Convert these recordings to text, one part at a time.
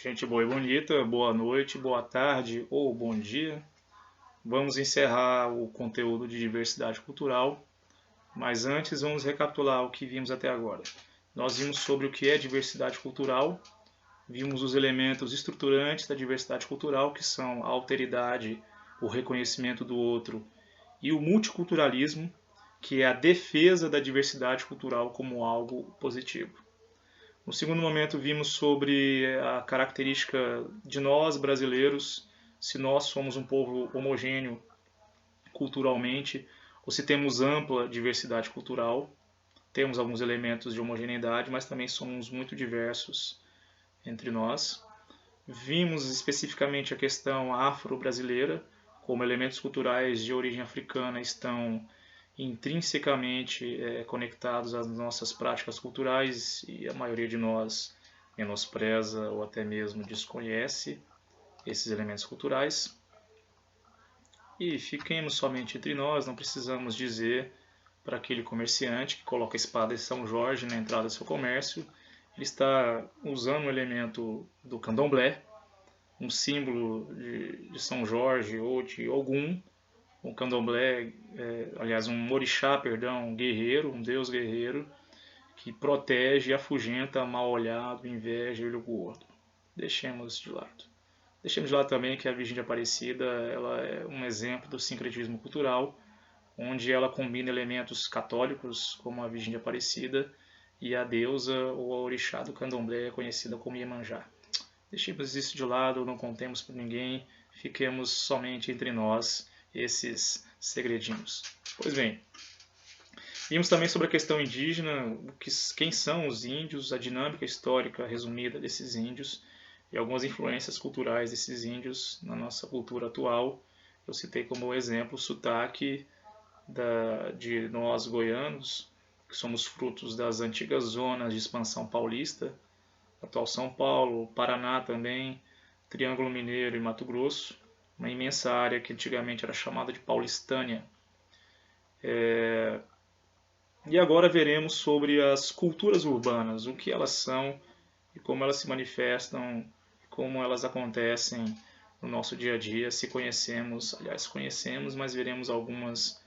Gente boa e bonita, boa noite, boa tarde ou bom dia. Vamos encerrar o conteúdo de diversidade cultural, mas antes vamos recapitular o que vimos até agora. Nós vimos sobre o que é diversidade cultural, vimos os elementos estruturantes da diversidade cultural, que são a alteridade, o reconhecimento do outro, e o multiculturalismo, que é a defesa da diversidade cultural como algo positivo. No segundo momento, vimos sobre a característica de nós brasileiros, se nós somos um povo homogêneo culturalmente, ou se temos ampla diversidade cultural. Temos alguns elementos de homogeneidade, mas também somos muito diversos entre nós. Vimos especificamente a questão afro-brasileira, como elementos culturais de origem africana estão intrinsecamente conectados às nossas práticas culturais e a maioria de nós menospreza ou até mesmo desconhece esses elementos culturais. E fiquemos somente entre nós, não precisamos dizer para aquele comerciante que coloca a espada de São Jorge na entrada do seu comércio, ele está usando um elemento do candomblé, um símbolo de São Jorge ou de Ogum, um candomblé, aliás, um orixá, perdão, um guerreiro, um deus guerreiro, que protege e afugenta mal-olhado, inveja e olho gordo. Deixemos de lado. Deixemos de lado também que a Virgem de Aparecida ela é um exemplo do sincretismo cultural, onde ela combina elementos católicos, como a Virgem de Aparecida, e a deusa ou a orixá do candomblé, conhecida como Iemanjá. Deixemos isso de lado, não contemos para ninguém, fiquemos somente entre nós esses segredinhos. Pois bem, vimos também sobre a questão indígena, quem são os índios, a dinâmica histórica resumida desses índios e algumas influências culturais desses índios na nossa cultura atual. Eu citei como exemplo o sotaque de nós goianos, que somos frutos das antigas zonas de expansão paulista, atual São Paulo, Paraná também, Triângulo Mineiro e Mato Grosso, uma imensa área que antigamente era chamada de Paulistânia. E agora veremos sobre as culturas urbanas, o que elas são e como elas se manifestam, como elas acontecem no nosso dia a dia, se conhecemos, aliás, conhecemos, mas veremos algumas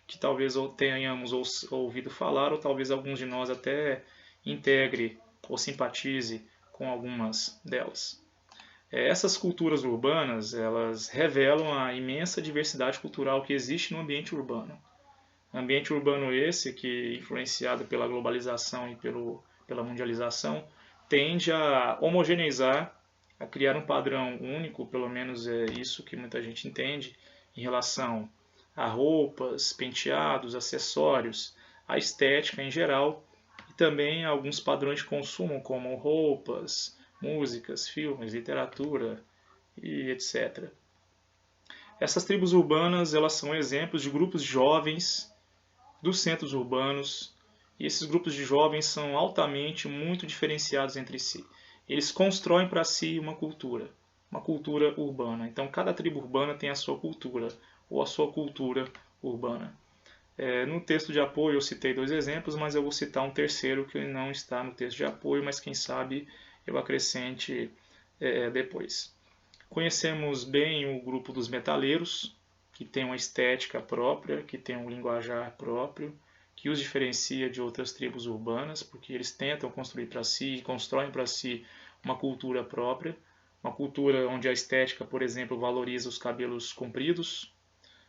que talvez ou tenhamos ouvido falar, ou talvez alguns de nós até integre ou simpatize com algumas delas. Essas culturas urbanas, elas revelam a imensa diversidade cultural que existe no ambiente urbano. Ambiente urbano esse que, influenciado pela globalização e pela mundialização, tende a homogeneizar, a criar um padrão único, pelo menos é isso que muita gente entende, em relação a roupas, penteados, acessórios, a estética em geral, e também alguns padrões de consumo, como roupas, músicas, filmes, literatura e etc. Essas tribos urbanas elas são exemplos de grupos de jovens dos centros urbanos, e esses grupos de jovens são altamente muito diferenciados entre si. Eles constroem para si uma cultura urbana. Então cada tribo urbana tem a sua cultura, ou a sua cultura urbana. No texto de apoio eu citei dois exemplos, mas eu vou citar um terceiro que não está no texto de apoio, mas quem sabe eu acrescente depois. Conhecemos bem o grupo dos metaleiros, que tem uma estética própria, que tem um linguajar próprio, que os diferencia de outras tribos urbanas, porque eles tentam construir para si e constroem para si uma cultura própria, uma cultura onde a estética, por exemplo, valoriza os cabelos compridos,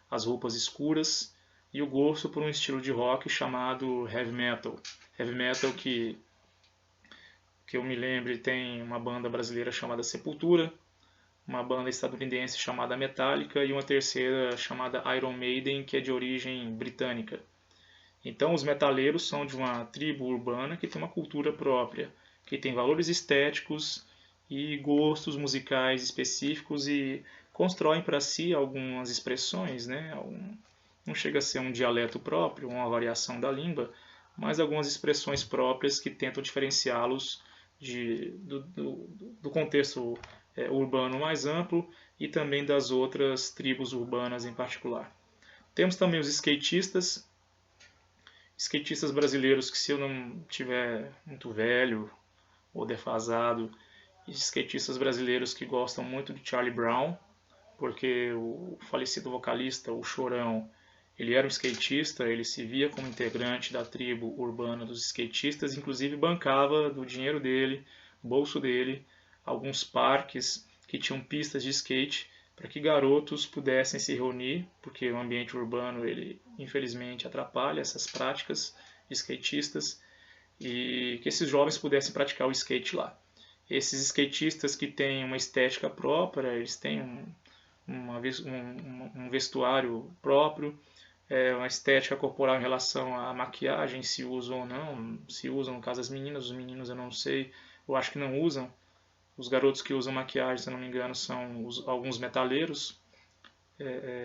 as roupas escuras e o gosto por um estilo de rock chamado heavy metal. Heavy metal que eu me lembre tem uma banda brasileira chamada Sepultura, uma banda estadunidense chamada Metallica e uma terceira chamada Iron Maiden, que é de origem britânica. Então os metaleiros são de uma tribo urbana que tem uma cultura própria, que tem valores estéticos e gostos musicais específicos e constroem para si algumas expressões, né? Não chega a ser um dialeto próprio, uma variação da língua, mas algumas expressões próprias que tentam diferenciá-los do contexto urbano mais amplo e também das outras tribos urbanas em particular. Temos também os skatistas brasileiros que, se eu não tiver muito velho ou defasado, e de skatistas brasileiros que gostam muito de Charlie Brown, porque o falecido vocalista, o Chorão, ele era um skatista, ele se via como integrante da tribo urbana dos skatistas, inclusive bancava do dinheiro dele, bolso dele, alguns parques que tinham pistas de skate para que garotos pudessem se reunir, porque o ambiente urbano ele infelizmente atrapalha essas práticas de skatistas e que esses jovens pudessem praticar o skate lá. Esses skatistas que têm uma estética própria, eles têm um vestuário próprio, uma estética corporal em relação à maquiagem, se usam ou não, se usam no caso das meninas, os meninos eu não sei, eu acho que não usam. Os garotos que usam maquiagem, se eu não me engano, são alguns metaleiros,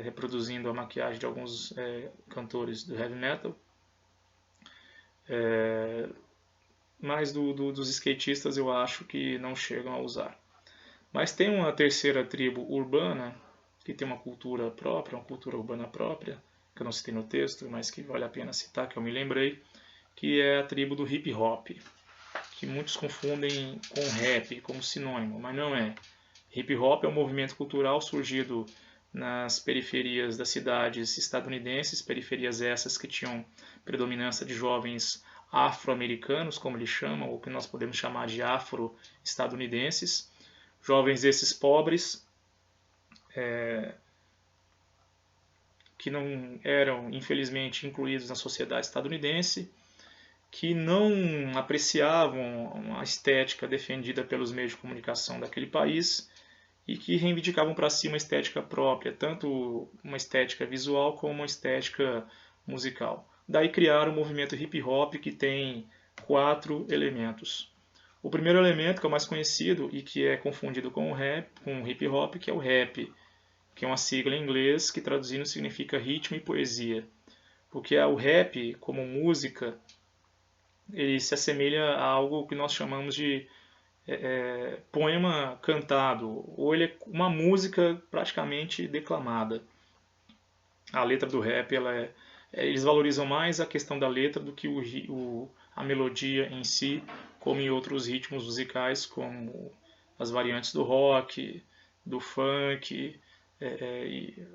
reproduzindo a maquiagem de alguns cantores do heavy metal. Mas dos skatistas eu acho que não chegam a usar. Mas tem uma terceira tribo urbana, que tem uma cultura própria, uma cultura urbana própria, que eu não citei no texto, mas que vale a pena citar, que eu me lembrei, que é a tribo do hip hop, que muitos confundem com rap como sinônimo, mas não é. Hip hop é um movimento cultural surgido nas periferias das cidades estadunidenses, periferias essas que tinham predominância de jovens afro-americanos, como eles chamam, ou que nós podemos chamar de afro-estadunidenses, jovens esses pobres, que não eram, infelizmente, incluídos na sociedade estadunidense, que não apreciavam a estética defendida pelos meios de comunicação daquele país e que reivindicavam para si uma estética própria, tanto uma estética visual como uma estética musical. Daí criaram o movimento hip hop, que tem 4 elementos. O primeiro elemento, que é o mais conhecido e que é confundido com o rap, com o hip hop, que é o rap, que é uma sigla em inglês que traduzindo significa ritmo e poesia. Porque o rap, como música, ele se assemelha a algo que nós chamamos de poema cantado, ou ele é uma música praticamente declamada. A letra do rap, eles valorizam mais a questão da letra do que a melodia em si, como em outros ritmos musicais, como as variantes do rock, do funk,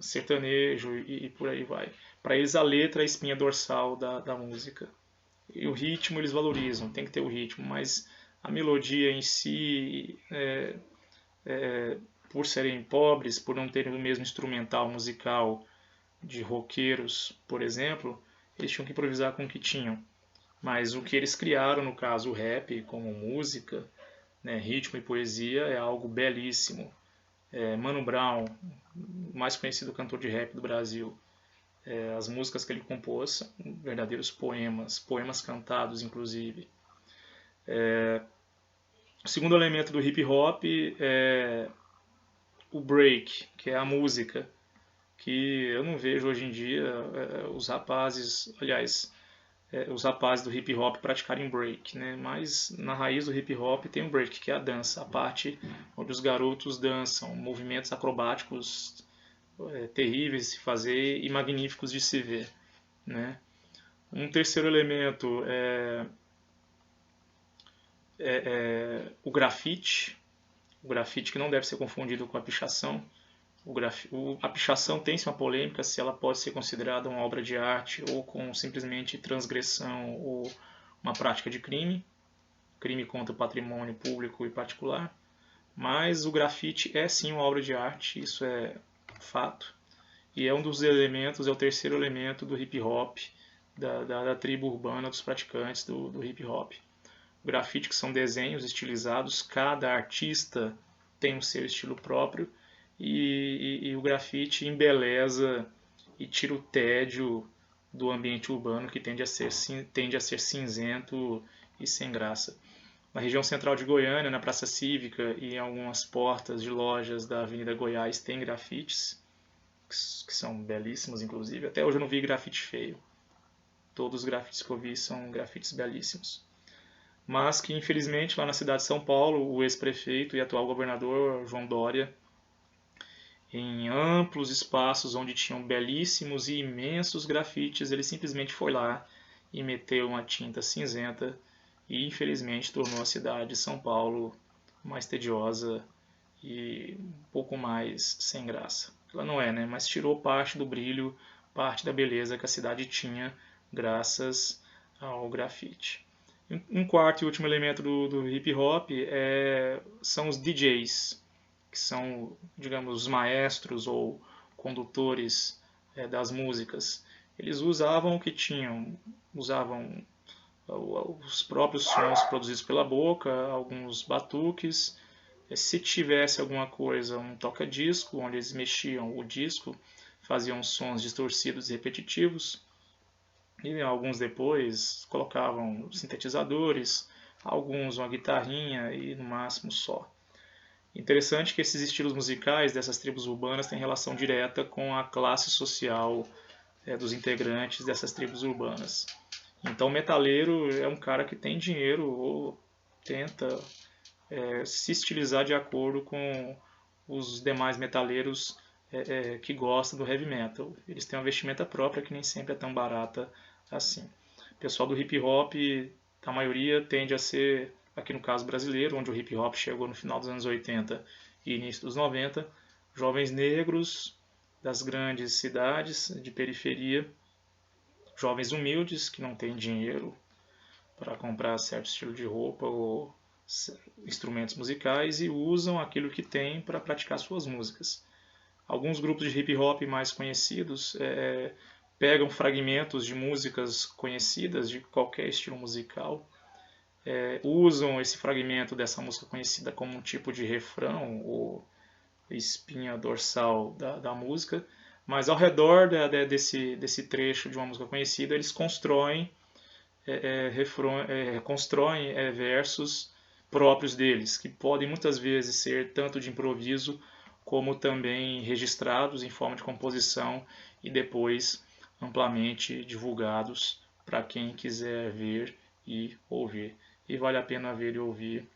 sertanejo e por aí vai. Para eles a letra é a espinha dorsal da música. E o ritmo eles valorizam, tem que ter o ritmo, mas a melodia em si, por serem pobres, por não terem o mesmo instrumental musical de roqueiros, por exemplo, eles tinham que improvisar com o que tinham. Mas o que eles criaram, no caso o rap, como música, né, ritmo e poesia, é algo belíssimo. Mano Brown, o mais conhecido cantor de rap do Brasil, as músicas que ele compôs são verdadeiros poemas, poemas cantados, inclusive. O segundo elemento do hip hop é o break, que é a música, que eu não vejo hoje em dia os rapazes, aliás, os rapazes do hip hop praticarem break, né? Mas na raiz do hip hop tem o break, que é a dança, a parte onde os garotos dançam, movimentos acrobáticos terríveis de se fazer e magníficos de se ver, né? Um terceiro elemento o grafite. O grafite que não deve ser confundido com a pichação. A pichação tem-se uma polêmica se ela pode ser considerada uma obra de arte ou com simplesmente transgressão ou uma prática de crime contra o patrimônio público e particular. Mas o grafite é sim uma obra de arte, isso é fato. E é um dos elementos, é o terceiro elemento do hip hop, da tribo urbana, dos praticantes do hip hop. O grafite, que são desenhos estilizados, cada artista tem o seu estilo próprio, e o grafite embeleza e tira o tédio do ambiente urbano, que tende a ser cinzento e sem graça. Na região central de Goiânia, na Praça Cívica e em algumas portas de lojas da Avenida Goiás tem grafites, que são belíssimos, inclusive. Até hoje eu não vi grafite feio. Todos os grafites que eu vi são grafites belíssimos. Mas que, infelizmente, lá na cidade de São Paulo, o ex-prefeito e atual governador João Dória, em amplos espaços onde tinham belíssimos e imensos grafites, ele simplesmente foi lá e meteu uma tinta cinzenta e infelizmente tornou a cidade de São Paulo mais tediosa e um pouco mais sem graça. Ela não é, né? Mas tirou parte do brilho, parte da beleza que a cidade tinha graças ao grafite. Um quarto e último elemento do hip hop são os DJs, que são, digamos, os maestros ou condutores das músicas. Eles usavam o que tinham, usavam os próprios sons produzidos pela boca, alguns batuques. Se tivesse alguma coisa, um toca-disco, onde eles mexiam o disco, faziam sons distorcidos e repetitivos. E alguns depois colocavam sintetizadores, alguns uma guitarrinha e no máximo só. Interessante que esses estilos musicais dessas tribos urbanas têm relação direta com a classe social dos integrantes dessas tribos urbanas. Então, o metaleiro é um cara que tem dinheiro ou tenta se estilizar de acordo com os demais metaleiros que gostam do heavy metal. Eles têm uma vestimenta própria que nem sempre é tão barata assim. O pessoal do hip hop, a maioria tende a ser, aqui no caso brasileiro, onde o hip hop chegou no final dos anos 80 e início dos 90, jovens negros das grandes cidades de periferia, jovens humildes que não têm dinheiro para comprar certo estilo de roupa ou instrumentos musicais e usam aquilo que têm para praticar suas músicas. Alguns grupos de hip hop mais conhecidos pegam fragmentos de músicas conhecidas de qualquer estilo musical, usam esse fragmento dessa música conhecida como um tipo de refrão ou espinha dorsal da música, mas ao redor desse trecho de uma música conhecida eles constroem versos próprios deles, que podem muitas vezes ser tanto de improviso como também registrados em forma de composição e depois amplamente divulgados para quem quiser ver e ouvir. E vale a pena ver e ouvir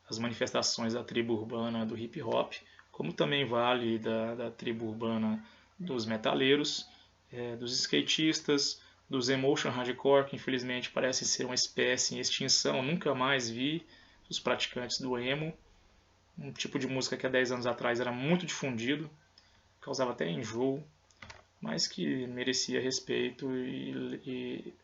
as manifestações da tribo urbana do hip hop, como também vale da tribo urbana dos metaleiros, dos skatistas, dos emotion hardcore, que infelizmente parece ser uma espécie em extinção. Nunca mais vi os praticantes do emo, um tipo de música que há 10 anos atrás era muito difundido, causava até enjoo, mas que merecia respeito e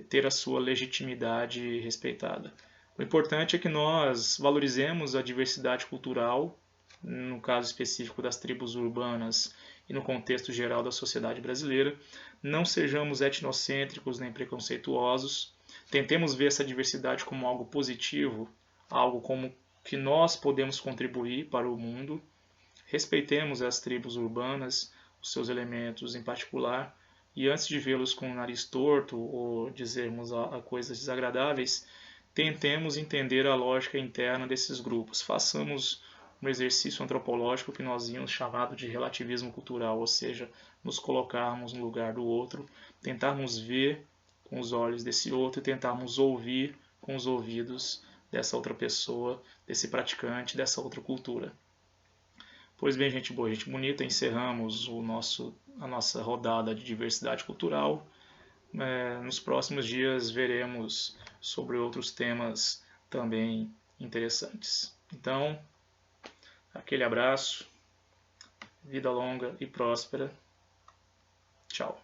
ter a sua legitimidade respeitada. O importante é que nós valorizemos a diversidade cultural, no caso específico das tribos urbanas e no contexto geral da sociedade brasileira. Não sejamos etnocêntricos nem preconceituosos. Tentemos ver essa diversidade como algo positivo, algo como que nós podemos contribuir para o mundo. Respeitemos as tribos urbanas, os seus elementos em particular, e antes de vê-los com o nariz torto ou dizermos a coisas desagradáveis, tentemos entender a lógica interna desses grupos. Façamos um exercício antropológico que nós íamos chamado de relativismo cultural, ou seja, nos colocarmos no lugar do outro, tentarmos ver com os olhos desse outro e tentarmos ouvir com os ouvidos dessa outra pessoa, desse praticante, dessa outra cultura. Pois bem, gente boa, gente bonita, encerramos a nossa rodada de diversidade cultural. Nos próximos dias veremos sobre outros temas também interessantes. Então, aquele abraço, vida longa e próspera. Tchau.